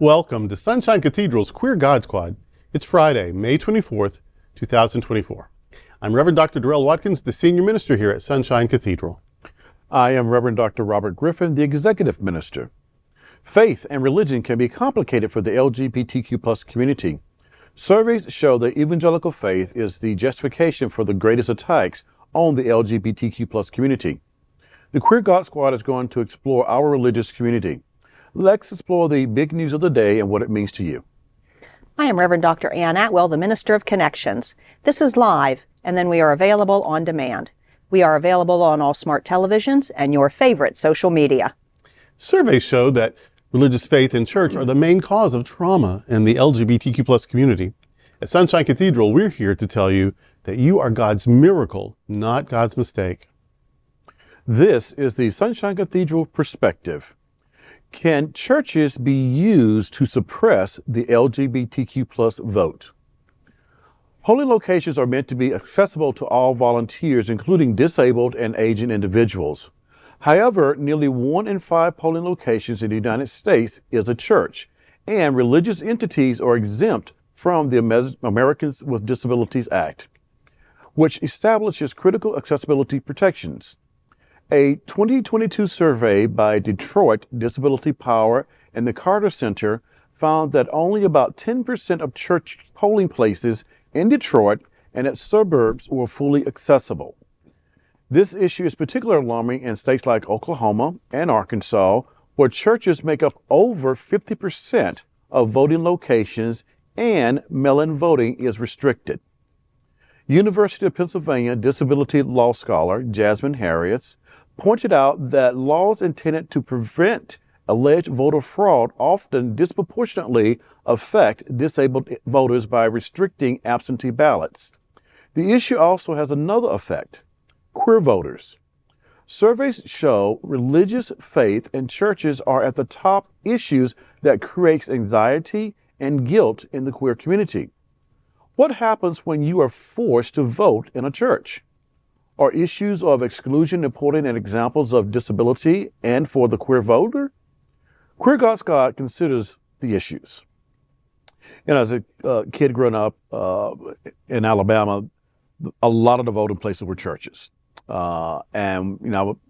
Welcome to Sunshine Cathedral's Queer God Squad. It's Friday, May 24th, 2024. I'm Reverend Dr. Darrell Watkins, the Senior Minister here at Sunshine Cathedral. I am Reverend Dr. Robert Griffin, the Executive Minister. Faith and religion can be complicated for the LGBTQ+ community. Surveys show that evangelical faith is the justification for the greatest attacks on the LGBTQ+ community. The Queer God Squad is going to explore our religious community. Let's explore the big news of the day and what it means to you. I am Reverend Dr. Ann Atwell, the Minister of Connections. This is live, and then we are available on demand. We are available on all smart televisions and your favorite social media. Surveys show that religious faith and church are the main cause of trauma in the LGBTQ+ community. At Sunshine Cathedral, we're here to tell you that you are God's miracle, not God's mistake. This is the Sunshine Cathedral perspective. Can churches be used to suppress the LGBTQ+ vote? Holy locations are meant to be accessible to all volunteers, including disabled and aging individuals. However, nearly 1 in 5 polling locations in the United States is a church, and religious entities are exempt from the Americans with Disabilities Act, which establishes critical accessibility protections. A 2022 survey by Detroit Disability Power and the Carter Center found that only about 10% of church polling places in Detroit and its suburbs were fully accessible. This issue is particularly alarming in states like Oklahoma and Arkansas, where churches make up over 50% of voting locations and mail-in voting is restricted. University of Pennsylvania disability law scholar Jasmine Harriets pointed out that laws intended to prevent alleged voter fraud often disproportionately affect disabled voters by restricting absentee ballots. The issue also has another effect: queer voters. Surveys show religious faith and churches are at the top issues that creates anxiety and guilt in the queer community. What happens when you are forced to vote in a church? Are issues of exclusion important and examples of disability and for the queer voter? Queer God Squad considers the issues. And as a kid growing up in Alabama, a lot of the voting places were churches. And,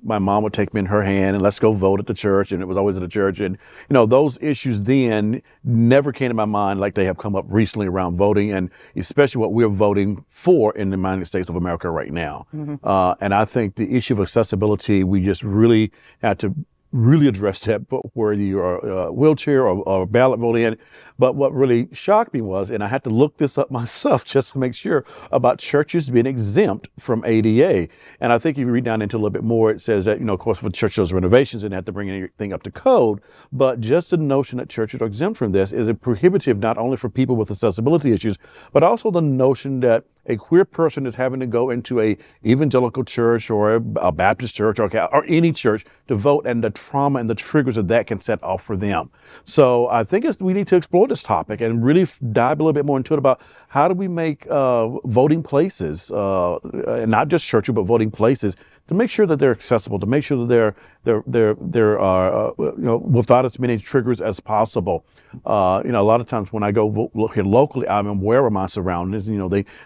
my mom would take me in her hand and let's go vote at the church. And it was always at the church. And, those issues then never came to my mind like they have come up recently around voting, and especially what we're voting for in the United States of America right now. Mm-hmm. And I think the issue of accessibility, we just really had to address that, whether you're a wheelchair or ballot voting. But what really shocked me was, and I had to look this up myself just to make sure, about churches being exempt from ADA. And I think if you read down into a little bit more, it says that, of course, for church those renovations and have to bring anything up to code. But just the notion that churches are exempt from this is a prohibitive, not only for people with accessibility issues, but also the notion that a queer person is having to go into a evangelical church or a Baptist church or any church to vote, and the trauma and the triggers that can set off for them. So I think we need to explore this topic and really dive a little bit more into it about how do we make voting places, and not just churches, but voting places, to make sure that they're accessible, to make sure that they're without as many triggers as possible. A lot of times when I go look here locally, I'm aware of my surroundings.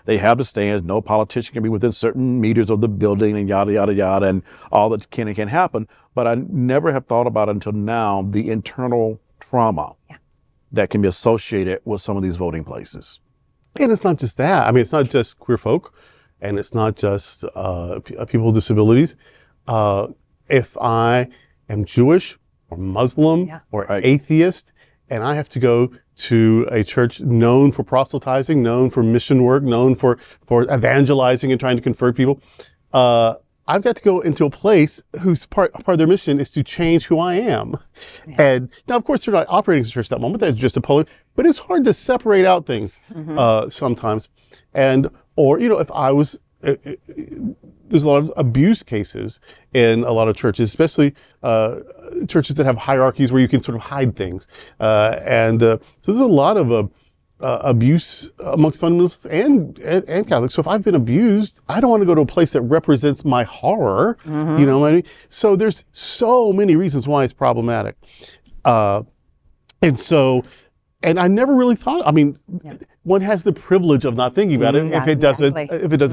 They have the stands. No politician can be within certain meters of the building, and yada yada yada, and all that can and can happen. But I never have thought about until now the internal trauma that can be associated with some of these voting places. And it's not just that. I mean, it's not just queer folk, and it's not just people with disabilities. If I am Jewish or Muslim or atheist, and I have to go to a church known for proselytizing, known for mission work, known for evangelizing and trying to convert people, I've got to go into a place whose part of their mission is to change who I am. Yeah. And now, of course, they're not operating as a church at that moment. They're just a polling, but it's hard to separate out things sometimes. Or if I was, there's a lot of abuse cases in a lot of churches, especially churches that have hierarchies where you can sort of hide things. So there's a lot of abuse amongst fundamentalists and Catholics. So if I've been abused, I don't want to go to a place that represents my horror. You know what I mean? So there's so many reasons why it's problematic. And so, and I never really thought, I mean, one has the privilege of not thinking about it if it doesn't,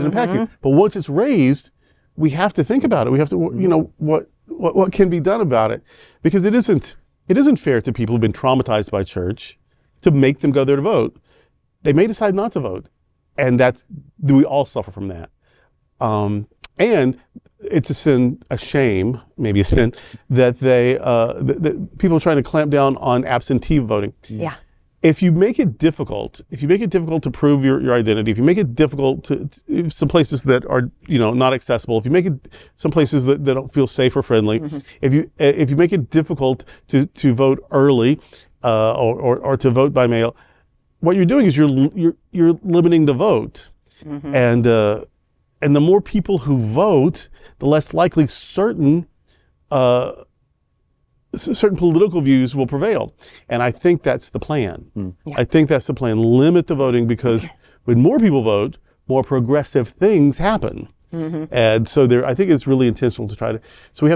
impact you. But once it's raised, we have to think about it. We have to, you know, what can be done about it? Because it isn't fair to people who've been traumatized by church to make them go there to vote. They may decide not to vote. And we all suffer from that. And it's a sin, a shame, maybe a sin, that that people are trying to clamp down on absentee voting. Yeah. If you make it difficult to prove your identity, if you make it difficult to some places that are, you know, not accessible, if you make it some places that don't feel safe or friendly, if you make it difficult to vote early or to vote by mail, what you're doing is you're limiting the vote, and the more people who vote, the less likely certain political views will prevail. And I think that's the plan. I think that's the plan. Limit the voting, because when more people vote, more progressive things happen. And so I think it's really intentional to try to. So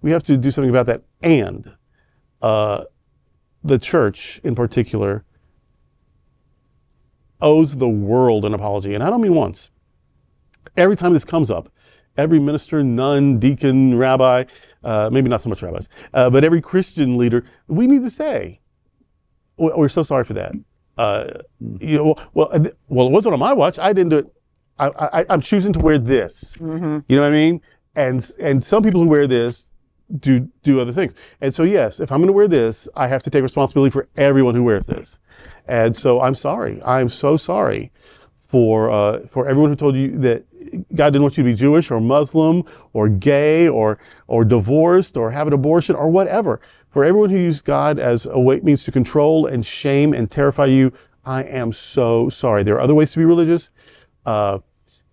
we have to do something about that. And the church, in particular, owes the world an apology, and I don't mean once. Every time this comes up, every minister, nun, deacon, rabbi, maybe not so much rabbis, but every Christian leader, we need to say, we're so sorry for that. You know, well, it wasn't on my watch. I didn't do it. I'm choosing to wear this. You know what I mean? And some people who wear this do other things. And so, yes, if I'm going to wear this, I have to take responsibility for everyone who wears this. And so I'm sorry. I'm so sorry for everyone who told you that God didn't want you to be Jewish or Muslim or gay or divorced or have an abortion or whatever. For everyone who used God as a means to control and shame and terrify you, I am so sorry. There are other ways to be religious, but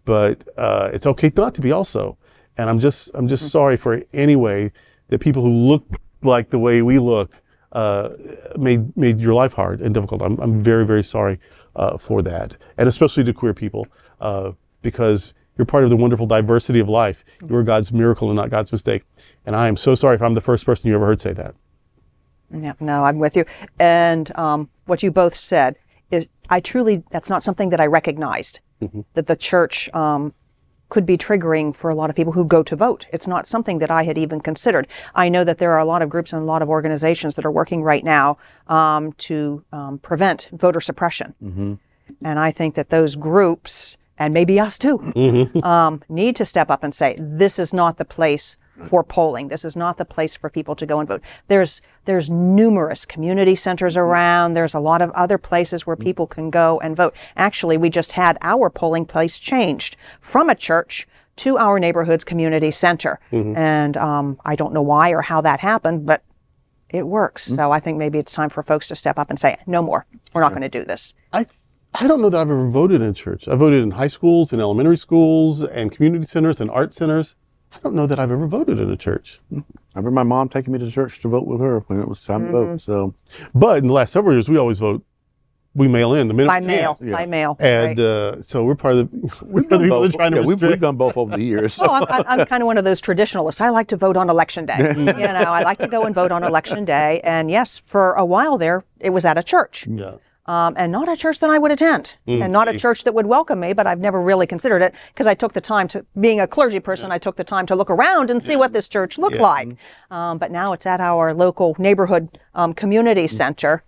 it's okay not to be also. And I'm just sorry for any way that people who look like the way we look made your life hard and difficult. I'm very, very sorry for that, and especially to queer people, because you're part of the wonderful diversity of life. You're God's miracle and not God's mistake. And I am so sorry if I'm the first person you ever heard say that. Yeah, no, I'm with you. And what you both said is, that's not something that I recognized, that the church could be triggering for a lot of people who go to vote. It's not something that I had even considered. I know that there are a lot of groups and a lot of organizations that are working right now to prevent voter suppression. And I think that those groups, and maybe us too, need to step up and say, this is not the place for polling. This is not the place for people to go and vote. There's numerous community centers around. There's a lot of other places where people can go and vote. Actually, we just had our polling place changed from a church to our neighborhood's community center. And I don't know why or how that happened, but it works. So I think maybe it's time for folks to step up and say, no more. We're not going to do this. I don't know that I've ever voted in church. I voted in high schools and elementary schools and community centers and art centers. I don't know that I've ever voted in a church. I remember my mom taking me to church to vote with her when it was time to vote. So, but in the last several years, we always vote. We mail in the minute by mail. By mail. And right. So we're part of the people that are trying to. We've done both over the years. So. Oh, I'm kind of one of those traditionalists. I like to vote on election day. I like to go and vote on election day. And yes, for a while there, it was at a church. Yeah. And not a church that I would attend, and not a church that would welcome me, but I've never really considered it, because I took the time to, being a clergy person, I took the time to look around and see what this church looked like. But now it's at our local neighborhood community center.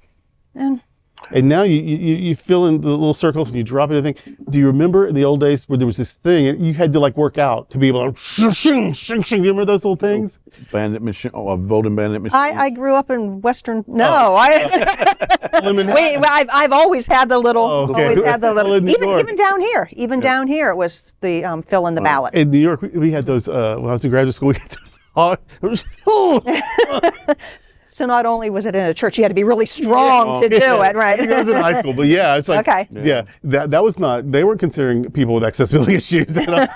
And now you fill in the little circles and you drop it in a thing. Do you remember in the old days where there was this thing and you had to like work out to be able to shing. Do you remember those little things? Bandit machine, voting bandit machine. I grew up in Western. No, I've always had the little. Always had the little. Even down here, down here, it was the fill in the ballot. In New York, we had those when I was in graduate school. We had those. So not only was it in a church, you had to be really strong to do it, right? I was in high school, but yeah, it's like, that was not, they weren't considering people with accessibility issues. Can I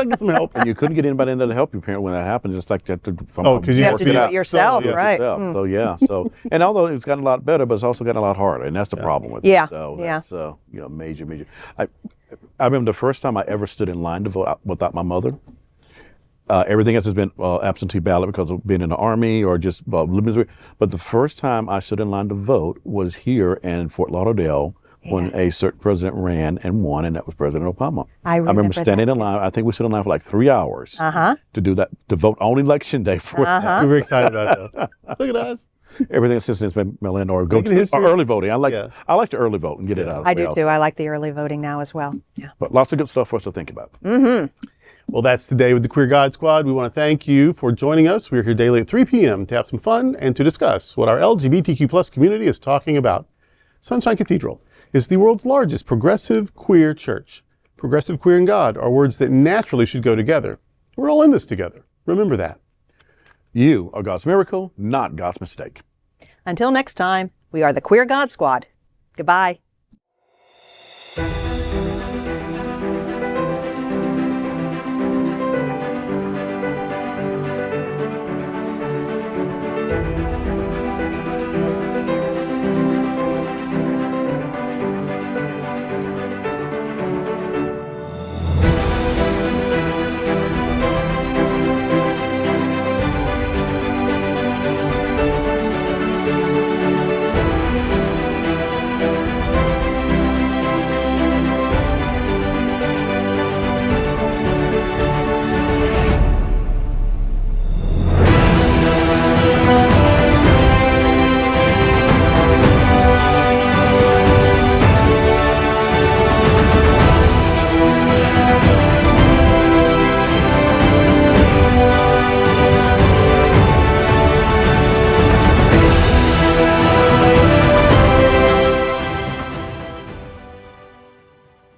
get some help? And you couldn't get anybody in there to help your parent when that happened, just like you have to, because you have to do it yourself, right? So, and although it's gotten a lot better, but it's also gotten a lot harder, and that's the problem with it. So that's, major. I remember the first time I ever stood in line to vote without my mother. Everything else has been absentee ballot because of being in the Army or just living. But the first time I stood in line to vote was here in Fort Lauderdale when a certain president ran and won, and that was President Obama. I remember standing in line. I think we stood in line for like 3 hours to do that, to vote on election day for that. We were excited about that. Look at us. Everything since then has been mail-in or go to early voting. I like to early vote and get it out. I do too. I like the early voting now as well. Yeah. But lots of good stuff for us to think about. Well, that's today with the Queer God Squad. We want to thank you for joining us. We're here daily at 3 p.m. to have some fun and to discuss what our LGBTQ plus community is talking about. Sunshine Cathedral is the world's largest progressive queer church. Progressive, queer, and God are words that naturally should go together. We're all in this together. Remember that. You are God's miracle, not God's mistake. Until next time, we are the Queer God Squad. Goodbye.